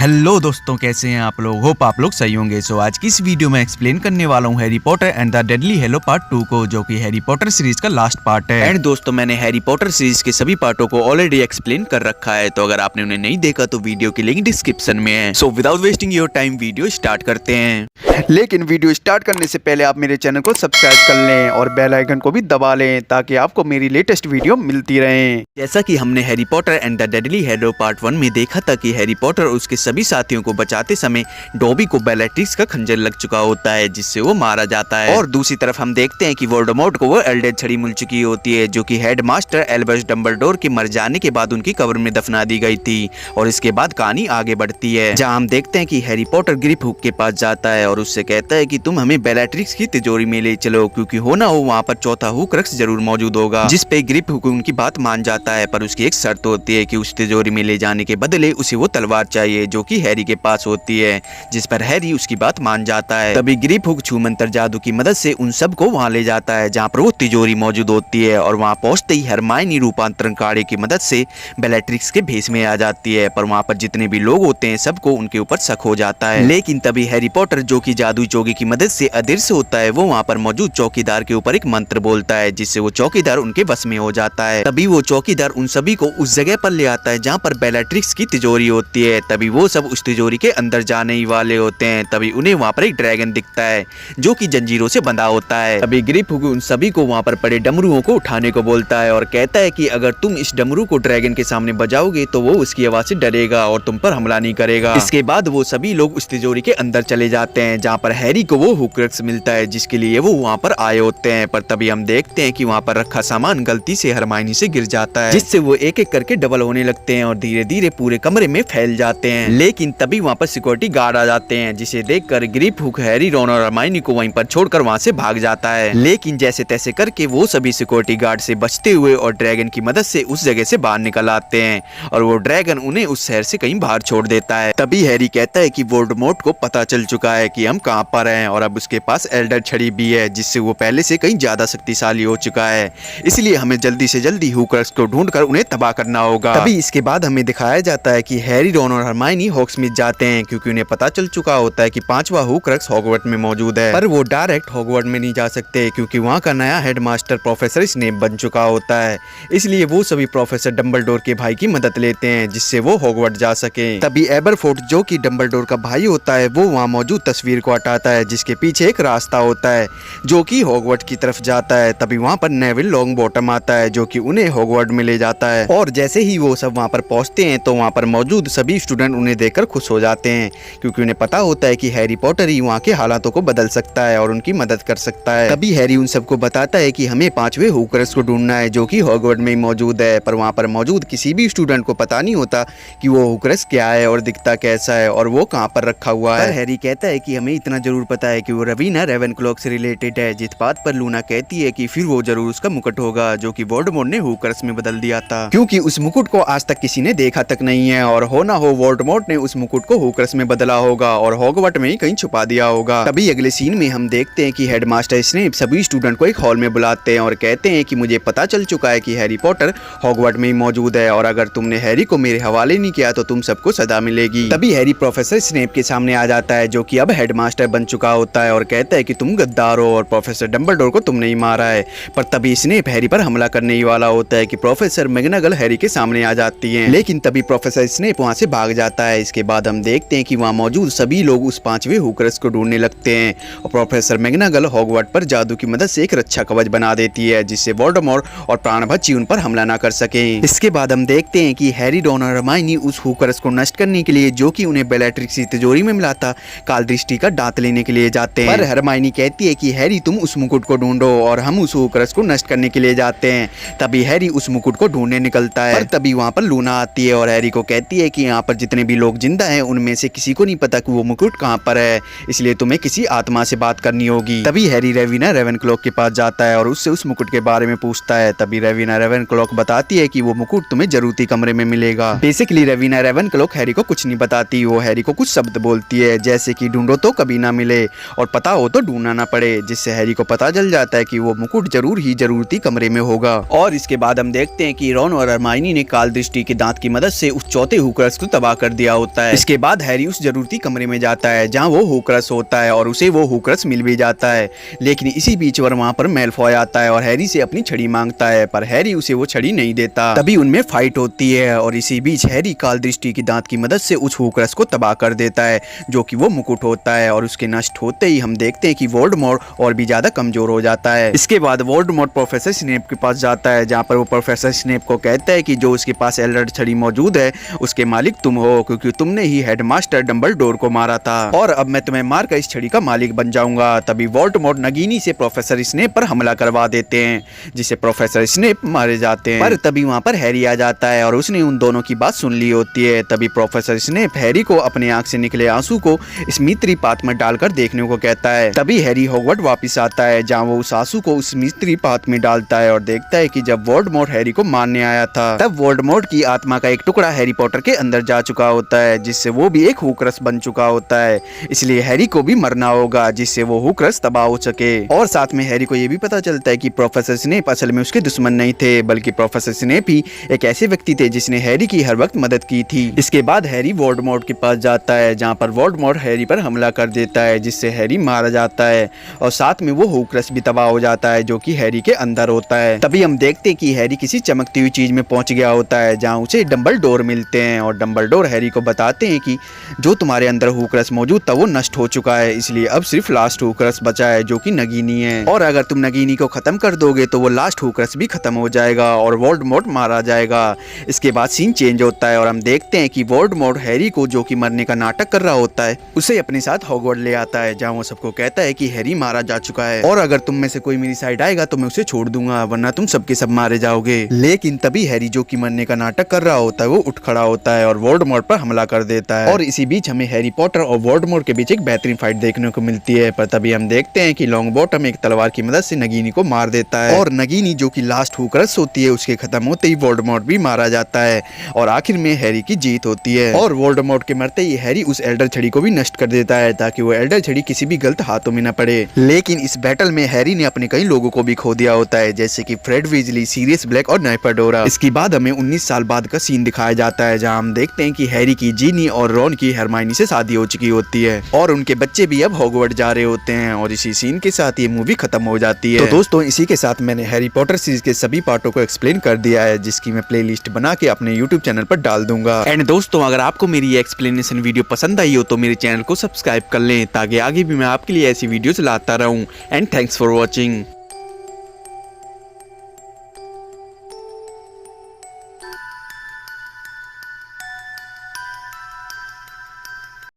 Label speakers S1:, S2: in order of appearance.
S1: Hello दोस्तों, कैसे हैं आप लोग। होप आप लोग सही होंगे। सो आज की इस वीडियो में एक्सप्लेन करने वाला हूँ Harry Potter and the deadly hello part 2 को, जो कि हैरी पॉटर सीरीज का लास्ट पार्ट है। एंड दोस्तों, मैंने हैरी पॉटर सीरीज के सभी पार्टों को ऑलरेडी एक्सप्लेन कर रखा है, तो अगर आपने उन्हें नहीं देखा तो वीडियो की लिंक डिस्क्रिप्शन में है। So without wasting your time video start करते हैं। लेकिन वीडियो स्टार्ट करने से पहले आप मेरे चैनल को सब्सक्राइब कर लें और बेल आइकन को भी दबा लें, ताकि आपको मेरी लेटेस्ट वीडियो मिलती रहे। जैसा कि हमने Harry Potter and the deadly hello part 1 में देखा था कि हैरी पॉटर उसके सभी साथियों को बचाते समय डॉबी को बेllatrix का खंजर लग चुका होता है, जिससे वो मारा जाता है। और दूसरी तरफ हम देखते हैं कि वोल्डेमॉर्ट को वो एल्डेड छड़ी मिल चुकी होती है, जो कि हेडमास्टर एल्बस डंबलडोर के मर जाने के बाद उनकी कब्र में दफना दी गई थी। और इसके बाद कहानी आगे बढ़ती है, जहाँ हम देखते हैं कि हैरी पॉटर ग्रिपहुक के पास जाता है और उससे कहता है कि तुम हमें बेllatrix की तिजोरी में ले चलो, क्योंकि हो ना हो वहाँ पर चौथा हुक्रक्स जरूर मौजूद होगा। जिस पे ग्रिपहुक उनकी बात मान जाता है, पर उसकी एक शर्त होती है कि उस तिजोरी में ले जाने के बदले उसे वो तलवार चाहिए, जो कि हैरी के पास होती है, जिस पर हैरी उसकी बात मान जाता है। तभी ग्रिपहुक छूमंतर जादू की मदद से उन सबको वहाँ ले जाता है जहाँ पर वो तिजोरी मौजूद होती है। और वहाँ पहुँचते ही हरमाइनी रूपांतरण काढ़े की मदद से बेllatrix के भेष में आ जाती है, पर वहाँ पर जितने भी लोग होते हैं सबको उनके ऊपर शक हो जाता है। लेकिन तभी हैरी पॉटर, जो कि जादुई चोगे की मदद से अदृश्य होता है, वो वहाँ पर मौजूद चौकीदार के ऊपर एक मंत्र बोलता है, जिससे वो चौकीदार उनके बस में हो जाता है। तभी वो चौकीदार उन सभी को उस जगह पर ले आता है जहाँ पर बेllatrix की तिजोरी होती है। तभी वो सब उस तिजोरी के अंदर जाने ही वाले होते हैं। तभी उन्हें वहाँ पर एक ड्रैगन दिखता है, जो कि जंजीरों से बंधा होता है। तभी ग्रिपहुक उन सभी को वहाँ पर पड़े डमरुओं को उठाने को बोलता है और कहता है कि अगर तुम इस डमरू को ड्रैगन के सामने बजाओगे तो वो उसकी आवाज से डरेगा और तुम पर हमला नहीं करेगा। इसके बाद वो सभी लोग उस तिजोरी के अंदर चले जाते हैं, जहाँ पर हैरी को वो हुक्रक्स मिलता है, जिसके लिए वो वहाँ पर आए होते हैं। पर तभी हम देखते हैं कि वहाँ पर रखा सामान गलती से हरमाइनी से गिर जाता है, जिससे वो एक एक करके डबल होने लगते हैं और धीरे धीरे पूरे कमरे में फैल जाते हैं। लेकिन तभी वहाँ पर सिक्योरिटी गार्ड आ जाते हैं, जिसे देखकर ग्रिपहुक हैरी, रॉन और हरमाइनी को वहीं पर छोड़कर वहाँ से भाग जाता है। लेकिन जैसे तैसे करके वो सभी सिक्योरिटी गार्ड से बचते हुए और ड्रैगन की मदद से उस जगह से बाहर निकल आते हैं, और वो ड्रैगन उन्हें उस शहर से कहीं बाहर छोड़ देता है। तभी हैरी कहता है कि वोल्डेमॉर्ट को पता चल चुका है कि हम कहाँ पर हैं, और अब उसके पास एल्डर छड़ी भी है, जिससे वो पहले से कहीं ज्यादा शक्तिशाली हो चुका है। इसलिए हमें जल्दी से जल्दी हुक्रक्स को ढूंढकर उन्हें तबाह करना होगा। तभी इसके बाद हमें दिखाया जाता है कि हैरी, रॉन और हरमाइनी हॉग्समीड जाते हैं, क्योंकि उन्हें पता चल चुका होता है कि 5वां हुक्रक्स हॉगवर्ट्स में मौजूद है। पर वो डायरेक्ट हॉगवर्ट्स में नहीं जा सकते, क्योंकि वहाँ का नया हेडमास्टर प्रोफेसर स्नेप बन चुका होता है। इसलिए वो सभी प्रोफेसर डंबलडोर के भाई की मदद लेते हैं, जिससे वो हॉगवर्ट्स जा सके। तभी एबरफोर्ड, जो कि डंबलडोर का भाई होता है, वो वहाँ मौजूद तस्वीर को हटाता है, जिसके पीछे एक रास्ता होता है जो कि हॉगवर्ट्स की तरफ जाता है। तभी वहाँ पर नेविल लॉन्गबॉटम आता है, जो कि उन्हें हॉगवर्ट्स में ले जाता है। और जैसे ही वो सब वहाँ पर पहुँचते हैं तो वहाँ पर मौजूद सभी स्टूडेंट उन्हें देखकर खुश हो जाते हैं, क्योंकि उन्हें पता होता है कि हैरी पॉटर ही वहाँ के हालातों को बदल सकता है और उनकी मदद कर सकता है। तभी हैरी उन सबको बताता है कि हमें 5वें हुक्रक्स को ढूंढना है, जो कि हॉगवर्ट्स में मौजूद है। पर वहाँ पर मौजूद किसी भी स्टूडेंट को पता नहीं होता कि वो हुक्रक्स क्या है और दिखता कैसा है और वो कहाँ पर रखा हुआ है। हैरी कहता है कि हमें इतना जरूर पता है कि वो रवीना रेवेनक्लॉ से रिलेटेड है, जिस बात पर लूना कहती है कि फिर वो जरूर उसका मुकुट होगा, जो कि वोल्डेमॉर्ट ने हुक्रक्स में बदल दिया था, क्योंकि उस मुकुट को आज तक किसी ने देखा तक नहीं है, और हो ना हो वोल्डेमॉर्ट ने उस मुकुट को हुक्रक्स में बदला होगा और हॉगवर्ट्स में ही कहीं छुपा दिया होगा। तभी अगले सीन में हम देखते हैं कि हेडमास्टर स्नेप सभी स्टूडेंट को एक हॉल में बुलाते हैं और कहते हैं कि मुझे पता चल चुका है कि हैरी पॉटर हॉगवर्ट्स में ही मौजूद है, और अगर तुमने हैरी को मेरे हवाले नहीं किया तो तुम सबको सजा मिलेगी। तभी हैरी प्रोफेसर स्नेप के सामने आ जाता है, जो कि अब हेडमास्टर बन चुका होता है, और कहता है कि तुम गद्दार हो और प्रोफेसर डंबलडोर को तुमने ही मारा है। पर तभी स्नेप हैरी पर हमला करने ही वाला होता है कि प्रोफेसर मैगनागल हैरी के सामने आ जाती है, लेकिन तभी प्रोफेसर स्नेप वहाँ से भाग जाता है। इसके बाद हम देखते हैं कि वहाँ मौजूद सभी लोग उस 5वें हुक्रक्स को ढूंढने लगते हैं, और प्रोफेसर मैगनागल हॉगवर्ट्स पर जादू की मदद से एक रक्षा कवच बना देती है, जिससे वोल्डेमॉर्ट और प्राणभक्षी उन पर हमला ना कर सके। इसके बाद हम देखते हैं कि हैरी, रॉन और हरमाइनी उस हुक्रक्स को नष्ट करने के लिए, जो कि उन्हें बेllatrix की तिजोरी में मिला था, काल दृष्टि का दांत लेने के लिए जाते हैं। पर हरमाइनी कहती है कि हैरी, तुम उस मुकुट को ढूंढो और हम उस हुक्रक्स को नष्ट करने के लिए जाते हैं। तभी हैरी उस मुकुट को ढूंढने निकलता है, पर तभी वहाँ पर लूना आती है और हैरी को कहती है कि यहाँ पर जितने भी लोग जिंदा हैं उनमें से किसी को नहीं पता कि वो मुकुट कहाँ पर है, इसलिए तुम्हें किसी आत्मा से बात करनी होगी। तभी हैरी रवीना रेवेनक्लॉ के पास जाता है और उससे उस मुकुट के बारे में पूछता है। तभी रवीना रेवेनक्लॉ बताती है कि वो मुकुट तुम्हें जरूरती कमरे में मिलेगा। बेसिकली रवीना रेवेनक्लॉ हैरी को कुछ नहीं बताती, वो हैरी को कुछ शब्द बोलती है, जैसे कि ढूंढो तो कभी ना मिले और पता हो तो ढूंढना ना पड़े, जिससे हैरी को पता चल जाता है कि वो मुकुट जरूर ही जरूरती कमरे में होगा। और इसके बाद हम देखते हैं कि रॉन और हरमाइनी ने काल दृष्टि के दांत की मदद से उस चौथे हुक्रक्स को तबाह कर दिया होता है। इसके बाद हैरी उस जरूरती कमरे में जाता है जहाँ वो होक्रस होता है और उसे वो होक्रस मिल भी जाता है। लेकिन इसी बीच वहाँ पर मैलफॉय आता है और हैरी से अपनी छड़ी मांगता है, पर हैरी उसे वो छड़ी नहीं देता। तभी उनमें फाइट होती है और इसी बीच हैरी काल दृष्टि की दांत की मदद से उस होक्रस को तबाह कर देता है, जो कि वो मुकुट होता है। और उसके नष्ट होते ही हम देखते हैं कि वोल्डेमॉर्ट और भी ज्यादा कमजोर हो जाता है। इसके बाद वोल्डेमॉर्ट प्रोफेसर स्नेप के पास जाता है, जहाँ पर वो प्रोफेसर स्नेप को कहता है कि जो उसके पास एल्डर छड़ी मौजूद है उसके मालिक तुम हो, क्योंकि तुमने ही हेडमास्टर डंबलडोर को मारा था और अब मैं तुम्हें मारकर इस छड़ी का मालिक बन जाऊंगा। तभी वोल्डेमॉर्ट नगीनी से प्रोफेसर स्नेप पर हमला करवा देते हैं, जिससे प्रोफेसर स्नेप मारे जाते हैं। पर तभी वहाँ पर हैरी आ जाता है और उसने उन दोनों की बात सुन ली होती है। तभी प्रोफेसर स्नेप हैरी को अपने आंख से निकले आंसू को स्मित्री पात में डालकर देखने को कहता है। तभी हैरी हॉगवर्ट वापस आता है, जहाँ वो उस आंसू को उस स्मित्री पात में डालता है और देखता है कि जब वोल्डेमॉर्ट हैरी को मारने आया था तब वोल्डेमॉर्ट की आत्मा का एक टुकड़ा हैरी पॉटर के अंदर जा चुका होता है, जिससे वो भी एक हुक्रस बन चुका होता है। इसलिए हैरी को भी मरना होगा जिससे वो हुक्रस तबाह हो सके। और साथ में हैरी को ये भी पता चलता है कि प्रोफेसर स्नेप असल में उसके दुश्मन नहीं थे, बल्कि प्रोफेसर स्नेप ही एक ऐसे व्यक्ति थे जिसने हैरी की हर वक्त मदद की थी। इसके बाद हैरी वोल्डेमॉर्ट के पास जाता है, जहाँ पर वोल्डेमॉर्ट हैरी पर हमला कर देता है, जिससे हैरी मारा जाता है और साथ में वो हुक्रस भी तबाह हो जाता है, जो कि हैरी के अंदर होता है। तभी हम देखते हैं कि हैरी किसी चमकती हुई चीज में पहुंच गया होता है, जहाँ उसे डंबलडोर मिलते हैं और डंबलडोर हैरी को बताते हैं कि जो तुम्हारे अंदर हुक्रस मौजूद था वो नष्ट हो चुका है, इसलिए अब सिर्फ लास्ट हुक्रस बचा है जो कि नगीनी है, और अगर तुम नगीनी को खत्म कर दोगे तो वो लास्ट हुक्रस भी खत्म हो जाएगा और वोल्डेमॉर्ट मारा जाएगा। इसके बाद सीन चेंज होता है और हम देखते हैं कि वोल्डेमॉर्ट हैरी को, जो कि मरने का नाटक कर रहा होता है, उसे अपने साथ हॉगवर्ट ले आता है, जहाँ वो सबको कहता है कि हैरी मारा जा चुका है और अगर तुम में से कोई मेरी साइड आएगा तो मैं उसे छोड़ दूंगा, वरना तुम सबके सब मारे जाओगे। लेकिन तभी हैरी, जो कि मरने का नाटक कर रहा होता है, वो उठ खड़ा होता है और वोल्डेमॉर्ट पर हमला कर देता है। और इसी बीच हमें हैरी पॉटर और वोल्डेमॉर्ट के बीच एक बेहतरीन फाइट देखने को मिलती है। पर तभी हम देखते हैं कि लॉन्गबॉटम एक तलवार की मदद से नगीनी को मार देता है और नगीनी, जो कि लास्ट हुक्रस होती है, उसके खत्म होते ही वोल्डेमॉर्ट भी मारा जाता है और आखिर में हैरी की जीत होती है। और वोल्डेमॉर्ट के मरते ही हैरी उस एल्डर छड़ी को भी नष्ट कर देता है, ताकि वो एल्डर छड़ी किसी भी गलत हाथों में न पड़े। लेकिन इस बैटल में हैरी ने अपने कई लोगों को भी खो दिया होता है, जैसे कि फ्रेड वीजली, सीरियस ब्लैक और नाइफाडोरा। इसके बाद हमें 19 साल बाद का सीन दिखाया जाता है, जहां हम देखते हैं कि हैरी की जीनी और रॉन की हरमाइनी से शादी हो चुकी होती है और उनके बच्चे भी अब हॉगवर्ट जा रहे होते हैं। और इसी सीन के साथ ये मूवी खत्म हो जाती है। तो दोस्तों, इसी के साथ मैंने हैरी पॉटर सीरीज के सभी पार्टों को एक्सप्लेन कर दिया है, जिसकी मैं प्लेलिस्ट बना के अपने यूट्यूब चैनल पर डाल दूंगा। एंड दोस्तों, अगर आपको मेरी ये एक्सप्लेनेशन वीडियो पसंद आई हो तो मेरे चैनल को सब्सक्राइब कर लें, ताकि आगे भी मैं आपके लिए ऐसी वीडियोस लाता रहूं। And thanks for watching.